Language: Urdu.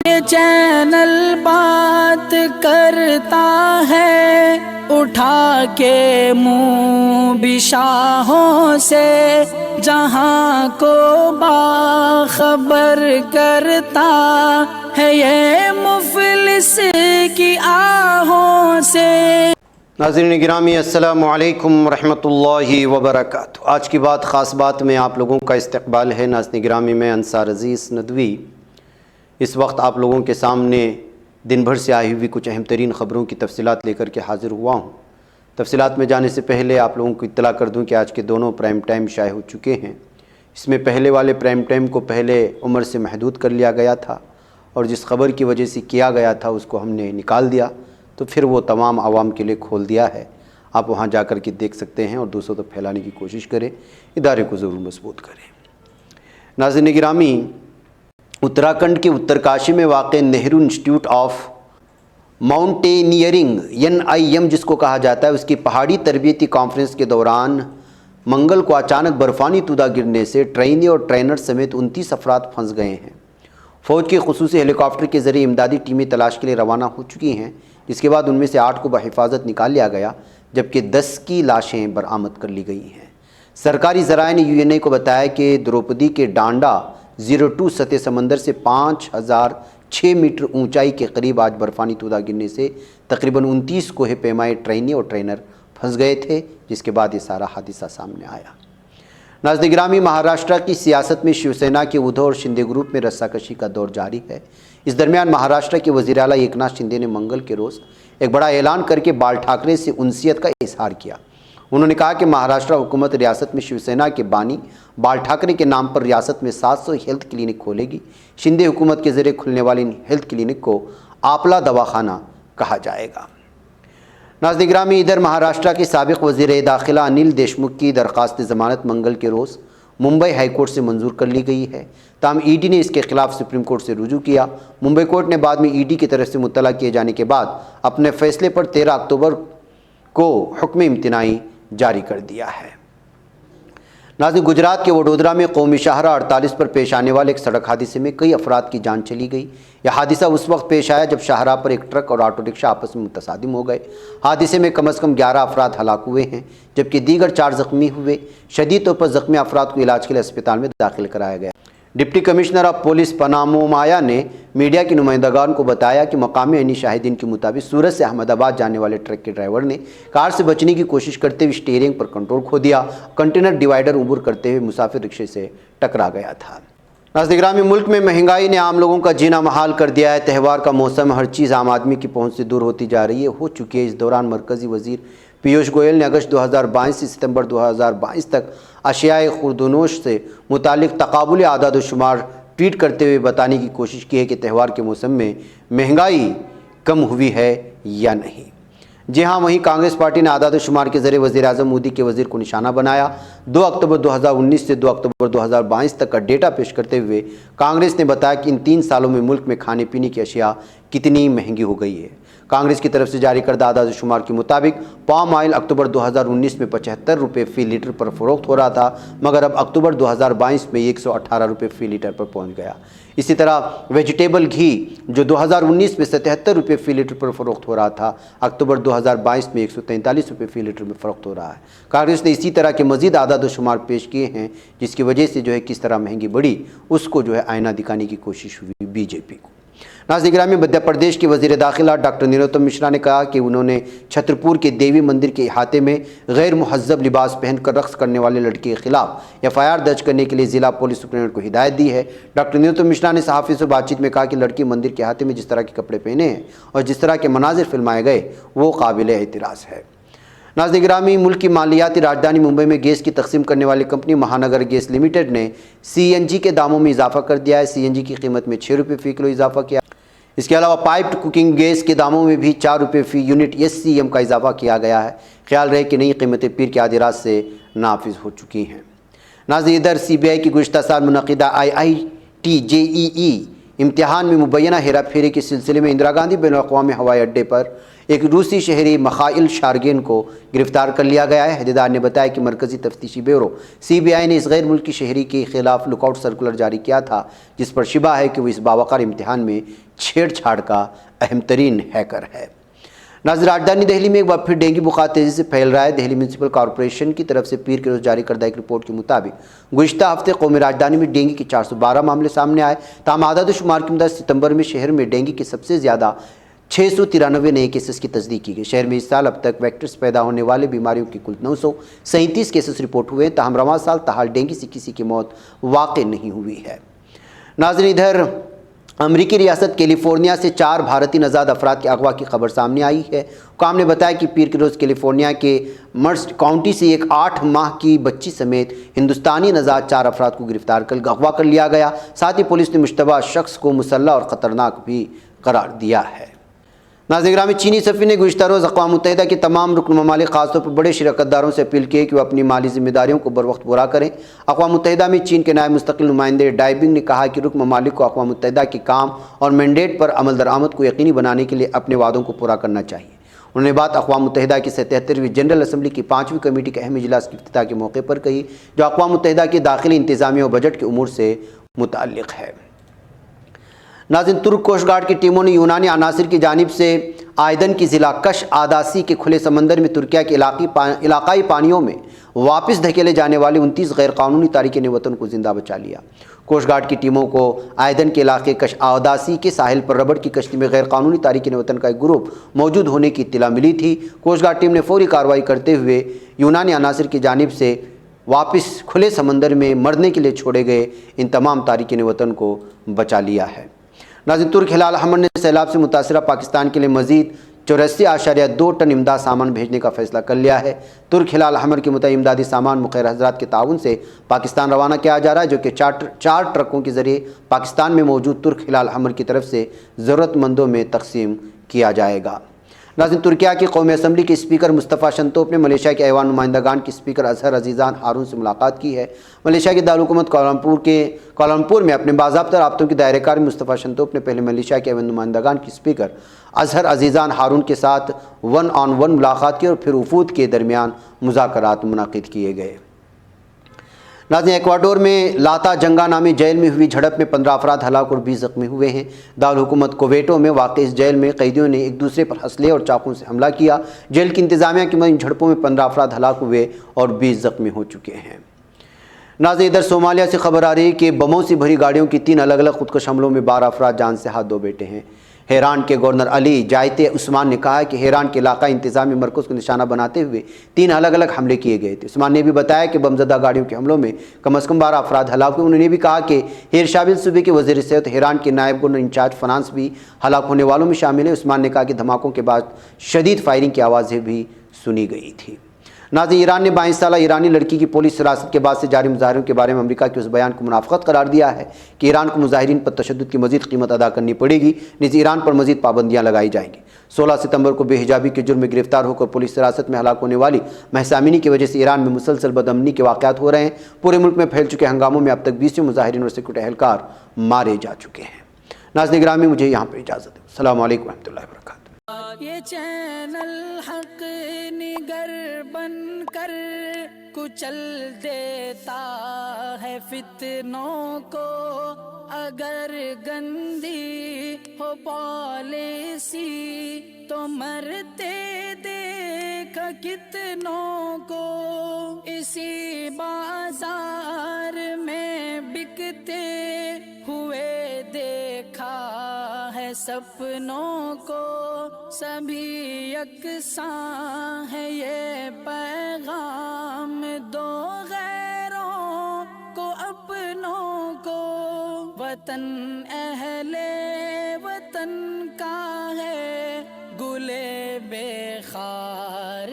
یہ چینل بات کرتا ہے اٹھا کے منہ بھی شاہوں سے، جہاں کو باخبر کرتا ہے یہ مفلس کی آہوں سے۔ ناظرین گرامی السلام علیکم ورحمۃ اللہ وبرکاتہ۔ آج کی بات خاص بات میں آپ لوگوں کا استقبال ہے۔ ناظرین گرامی میں انصار عزیز ندوی اس وقت آپ لوگوں کے سامنے دن بھر سے آئی ہوئی کچھ اہم ترین خبروں کی تفصیلات لے کر کے حاضر ہوا ہوں۔ تفصیلات میں جانے سے پہلے آپ لوگوں کو اطلاع کر دوں کہ آج کے دونوں پرائم ٹائم شائع ہو چکے ہیں۔ اس میں پہلے والے پرائم ٹائم کو پہلے عمر سے محدود کر لیا گیا تھا، اور جس خبر کی وجہ سے کیا گیا تھا اس کو ہم نے نکال دیا، تو پھر وہ تمام عوام کے لیے کھول دیا ہے۔ آپ وہاں جا کر کے دیکھ سکتے ہیں اور دوسروں تک پھیلانے کی کوشش کریں، ادارے کو ضرور مضبوط کریں۔ ناظرین گرامی، اتراکھنڈ کے اترکاشی میں واقع نہرو انسٹیٹیوٹ آف ماؤنٹینئرنگ NIM جس کو کہا جاتا ہے، اس کی پہاڑی تربیتی کانفرنس کے دوران منگل کو اچانک برفانی تودہ گرنے سے ٹرینی اور ٹرینر سمیت 29 افراد پھنس گئے ہیں۔ فوج کی خصوصی ہیلی کاپٹر کے ذریعے امدادی ٹیمیں تلاش کے لیے روانہ ہو چکی ہیں، جس کے بعد ان میں سے 8 کو بحفاظت نکال لیا گیا، جبکہ 10 کی لاشیں برآمد کر لی گئی ہیں۔ سرکاری ذرائع نے UNA کو بتایا کہ دروپدی کے ڈانڈا 02 سطح سمندر سے 5006 میٹر اونچائی کے قریب آج برفانی تودہ گرنے سے تقریباً 29 کوہ پیمائے ٹرینی اور ٹرینر پھنس گئے تھے، جس کے بعد یہ سارا حادثہ سامنے آیا۔ ناظرین گرامی، مہاراشٹر کی سیاست میں شیو سینا کے ادھو اور شندے گروپ میں رسہ کشی کا دور جاری ہے۔ اس درمیان مہاراشٹر کے وزیر اعلیٰ ایکناتھ شندے نے منگل کے روز ایک بڑا اعلان کر کے بال ٹھاکرے سے انسیت کا اظہار کیا۔ انہوں نے کہا کہ مہاراشٹر حکومت ریاست میں شیو سینا کے بانی بال ٹھاکرے کے نام پر ریاست میں 700 ہیلتھ کلینک کھولے گی۔ شندے حکومت کے ذریعے کھلنے والی ان ہیلتھ کلینک کو آپلا دواخانہ کہا جائے گا۔ ناظرین گرامی، ادھر مہاراشٹر کے سابق وزیر داخلہ انل دیشمکھ کی درخواست ضمانت منگل کے روز ممبئی ہائی کورٹ سے منظور کر لی گئی ہے، تاہم ED نے اس کے خلاف سپریم کورٹ سے رجوع کیا۔ ممبئی کورٹ نے بعد میں ED کی طرف سے مطلع کیے جانے کے بعد اپنے فیصلے پر 13 اکتوبر کو حکم امتناعی جاری کر دیا ہے۔ ناظرین، گجرات کے وڈودرا میں قومی شاہراہ 48 پر پیش آنے والے ایک سڑک حادثے میں کئی افراد کی جان چلی گئی۔ یہ حادثہ اس وقت پیش آیا جب شاہراہ پر ایک ٹرک اور آٹو رکشہ آپس میں متصادم ہو گئے۔ حادثے میں کم از کم 11 افراد ہلاک ہوئے ہیں، جبکہ دیگر 4 زخمی ہوئے۔ شدید طور پر زخمی افراد کو علاج کے لیے اسپتال میں داخل کرایا گیا۔ ڈپٹی کمشنر آف پولیس پانامومایا نے میڈیا کے نمائندگان کو بتایا کہ مقامی عینی شاہدین کے مطابق سورت سے احمد آباد جانے والے ٹرک کے ڈرائیور نے کار سے بچنے کی کوشش کرتے ہوئے اسٹیئرنگ پر کنٹرول کھو دیا۔ کنٹینر ڈیوائیڈر عبور کرتے ہوئے مسافر رکشے سے ٹکرا گیا تھا۔ ناظرین گرامی، ملک میں مہنگائی نے عام لوگوں کا جینا محال کر دیا ہے۔ تہوار کا موسم، ہر چیز عام آدمی کی پہنچ سے دور ہوتی جا رہی ہے، ہو چکی ہے۔ اس دوران مرکزی وزیر پیوش گوئل نے اگست 2022 سے ستمبر 2022 تک اشیاء خوردونوش سے متعلق تقابلی اعداد و شمار ٹویٹ کرتے ہوئے بتانے کی کوشش کی ہے کہ تہوار کے موسم میں مہنگائی کم ہوئی ہے یا نہیں۔ جی ہاں، وہیں کانگریس پارٹی نے اعداد و شمار کے ذریعے وزیر اعظم مودی کے وزیر کو نشانہ بنایا۔ 2 اکتوبر 2019 سے 2 اکتوبر 2022 تک کا ڈیٹا پیش کرتے ہوئے کانگریس نے بتایا کہ ان 3 سالوں میں ملک میں کھانے پینے کی اشیاء کتنی مہنگی ہو گئی ہے۔ کانگریس کی طرف سے جاری کردہ اعداد و شمار کے مطابق پام آئل اکتوبر 2019 میں 75 روپے فی لیٹر پر فروخت ہو رہا تھا، مگر اب اکتوبر 2022 میں 118 روپے فی لیٹر پر پہنچ گیا۔ اسی طرح ویجیٹیبل گھی جو 2019 میں 77 روپے فی لیٹر پر فروخت ہو رہا تھا، اکتوبر 2022 میں 143 روپے فی لیٹر میں فروخت ہو رہا ہے۔ کانگریس نے اسی طرح کے مزید اعداد و شمار پیش کیے ہیں، جس کی وجہ سے کس طرح مہنگی بڑھی اس کو آئینہ دکھانے کی کوشش ہوئی BJP کو۔ ناظرین گرامی، مدھیہ پردیش کے وزیر داخلہ ڈاکٹر نروتم مشرا نے کہا کہ انہوں نے چھترپور کے دیوی مندر کے احاطے میں غیر مہذب لباس پہن کر رقص کرنے والے لڑکی کے خلاف FIR درج کرنے کے لیے ضلع پولیس سپرنٹینڈنٹ کو ہدایت دی ہے۔ ڈاکٹر نروتم مشرا نے صحافیوں سے بات چیت میں کہا کہ لڑکی مندر کے احاطے میں جس طرح کے کپڑے پہنے ہیں اور جس طرح کے مناظر فلمائے گئے وہ قابل اعتراض ہے۔ ناظرین گرامی، ملک کی مالیاتی راجدھانی ممبئی میں گیس کی تقسیم کرنے والی کمپنی مہانگر گیس لمیٹڈ نے CNG کے داموں میں اضافہ کر دیا ہے۔ CNG کی قیمت میں 6 روپے فی کلو اضافہ کیا۔ اس کے علاوہ پائپڈ کوکنگ گیس کے داموں میں بھی 4 روپے فی یونٹ SCM کا اضافہ کیا گیا ہے۔ خیال رہے کہ نئی قیمتیں پیر کی آدھی رات سے نافذ ہو چکی ہیں۔ ناظرین، ادھر CBI کی گزشتہ سال منعقدہ IIT JEE امتحان میں مبینہ ہیرا پھیری کے سلسلے میں اندرا گاندھی بین الاقوامی ہوائی اڈے پر ایک روسی شہری مخائل شارگین کو گرفتار کر لیا گیا ہے۔ عہدیدار نے بتایا کہ مرکزی تفتیشی بیورو CBI نے اس غیر ملکی شہری کے خلاف لک آؤٹ سرکولر جاری کیا تھا، جس پر شبہ ہے کہ وہ اس باوقار امتحان میں چھیڑ چھاڑ کا اہم ترین ہیکر ہے۔ ناظرین، راجدھانی دہلی میں ایک بار پھر ڈینگی بخار تیزی سے پھیل رہا ہے۔ دہلی میونسپل کارپوریشن کی طرف سے پیر کے روز جاری کردہ ایک رپورٹ کے مطابق گزشتہ ہفتے قومی راجدھانی میں ڈینگی کے 412 معاملے سامنے آئے۔ تاہم اعداد و شمار کے مطابق ستمبر میں شہر میں ڈینگی کے سب سے زیادہ 693 نئے کیسز کی تصدیق کی گئی۔ شہر میں اس سال اب تک ویکٹرز پیدا ہونے والے بیماریوں کی کل 937 کیسز رپورٹ ہوئے ہیں۔ تاہم رواں سال تاحال ڈینگی سے کسی کی موت واقع نہیں ہوئی ہے۔ ناظرین، ادھر امریکی ریاست کیلیفورنیا سے 4 بھارتی نژاد افراد کے اغوا کی خبر سامنے آئی ہے۔ حکام نے بتایا کہ پیر کے روز کیلیفورنیا کے مرسڈ کاؤنٹی سے ایک 8 ماہ کی بچی سمیت ہندوستانی نژاد 4 افراد کو گرفتار کر اغوا کر لیا گیا۔ ساتھ ہی پولیس نے مشتبہ شخص کو مسلح اور خطرناک بھی قرار دیا ہے۔ ناظرین گرامی، چینی سفیر نے گزشتہ روز اقوام متحدہ کے تمام رکن ممالک خاص طور پر بڑے شراکت داروں سے اپیل کی کہ وہ اپنی مالی ذمہ داریوں کو بروقت پورا کریں۔ اقوام متحدہ میں چین کے نائب مستقل نمائندے ڈائبنگ نے کہا کہ رکن ممالک کو اقوام متحدہ کے کام اور مینڈیٹ پر عمل درآمد کو یقینی بنانے کے لیے اپنے وعدوں کو پورا کرنا چاہیے۔ انہوں نے بات اقوام متحدہ کی 77ویں جنرل اسمبلی کی 5ویں کمیٹی کے اہم اجلاس کے افتتاح کے موقع پر کہی، جو اقوام متحدہ کے داخلی انتظامیہ و بجٹ کے امور سے متعلق ہے۔ ناظرین، ترک کوسٹ گارڈ کی ٹیموں نے یونانی عناصر کی جانب سے آئدن کی ضلع کش آداسی کے کھلے سمندر میں ترکیہ کے علاقائی پانیوں میں واپس دھکیلے جانے والے 29 غیر قانونی تارکین وطن کو زندہ بچا لیا۔ کوسٹ گارڈ کی ٹیموں کو آئدن کے علاقے کش آداسی کے ساحل پر ربڑ کی کشتی میں غیر قانونی تارکین وطن کا ایک گروپ موجود ہونے کی اطلاع ملی تھی۔ کوسٹ گارڈ ٹیم نے فوری کارروائی کرتے ہوئے یونانی عناصر کی جانب سے واپس کھلے سمندر میں مرنے کے لیے چھوڑے گئے ان تمام تارکین وطن کو بچا لیا ہے۔ ناظرین، ترک ہلال احمر نے سیلاب سے متاثرہ پاکستان کے لیے مزید 84.2 ٹن امداد سامان بھیجنے کا فیصلہ کر لیا ہے۔ ترک ہلال احمر کے متعلق امدادی سامان مخیر حضرات کے تعاون سے پاکستان روانہ کیا جا رہا ہے، جو کہ 4 ٹرکوں کے ذریعے پاکستان میں موجود ترک ہلال احمر کی طرف سے ضرورت مندوں میں تقسیم کیا جائے گا۔ ناظرین، ترکیہ کی قومی اسمبلی کے اسپیکر مصطفیٰ شنتوپ نے ملیشیا کے ایوان نمائندگان کے اسپیکر اظہر عزیزان ہارون سے ملاقات کی ہے۔ ملیشیا کے دارالحکومت کوالالمپور میں اپنے باضابطہ رابطوں کے دائرہ کار میں مصطفیٰ شنتوپ نے پہلے ملیشیا کے ایوان نمائندگان کے اسپیکر اظہر عزیزان ہارون کے ساتھ 1 on 1 ملاقات کی اور پھر وفود کے درمیان مذاکرات منعقد کیے گئے۔ ناظرین، ایکواڈور میں لاتا جنگا نامی جیل میں ہوئی جھڑپ میں 15 افراد ہلاک اور 20 زخمی ہوئے ہیں۔ دارالحکومت کویٹو میں واقع اس جیل میں قیدیوں نے ایک دوسرے پر ہسلے اور چاقوں سے حملہ کیا۔ جیل کی انتظامیہ کی ان جھڑپوں میں 15 افراد ہلاک ہوئے اور 20 زخمی ہو چکے ہیں۔ ناظرین، ادھر صومالیہ سے خبر آ رہی ہے کہ بموں سے بھری گاڑیوں کی 3 الگ الگ خودکش حملوں میں 12 افراد جان سے ہاتھ دھو بیٹھے ہیں۔ حیران کے گورنر علی جائتے عثمان نے کہا کہ حیران کے علاقائی انتظامی مرکز کو نشانہ بناتے ہوئے 3 الگ الگ حملے کیے گئے تھے۔ عثمان نے بھی بتایا کہ بم زدہ گاڑیوں کے حملوں میں کم از کم 12 افراد ہلاک ہوئے۔ انہوں نے بھی کہا کہ ہیر شابل صوبے کے وزیر صحت حیران کے نائب گورنر انچارج فنانس بھی ہلاک ہونے والوں میں شامل ہیں۔ عثمان نے کہا کہ دھماکوں کے بعد شدید فائرنگ کی آوازیں بھی سنی گئی تھی۔ ناظرین، ایران نے 22 سالہ ایرانی لڑکی کی پولیس حراست کے بعد سے جاری مظاہروں کے بارے میں امریکہ کے اس بیان کو منافقت قرار دیا ہے کہ ایران کو مظاہرین پر تشدد کی مزید قیمت ادا کرنی پڑے گی، نیز ایران پر مزید پابندیاں لگائی جائیں گی۔ 16 ستمبر کو بے حجابی کے جرم میں گرفتار ہو کر پولیس حراست میں ہلاک ہونے والی مہسا امینی کی وجہ سے ایران میں مسلسل بدامنی کے واقعات ہو رہے ہیں۔ پورے ملک میں پھیل چکے ہنگاموں میں اب تک 20 مظاہرین اور سیکورٹی اہلکار مارے جا چکے ہیں۔ ناظرین گرامی، مجھے یہاں پہ اجازت دیں۔ السلام علیکم ورحمۃ اللہ وبرکاتہ۔ یہ چینل حق نگر بن کر کچل دیتا ہے فتنوں کو، اگر گندی ہو پالیسی تو مرتے دیکھ کتنوں کو، اسی بازار میں بکتے ہوئے دیکھا ہے سپنوں کو، سبھی یکساں ہے یہ پیغام دو غیروں کو اپنوں کو، وطن اہل وطن کا ہے گلے بے خار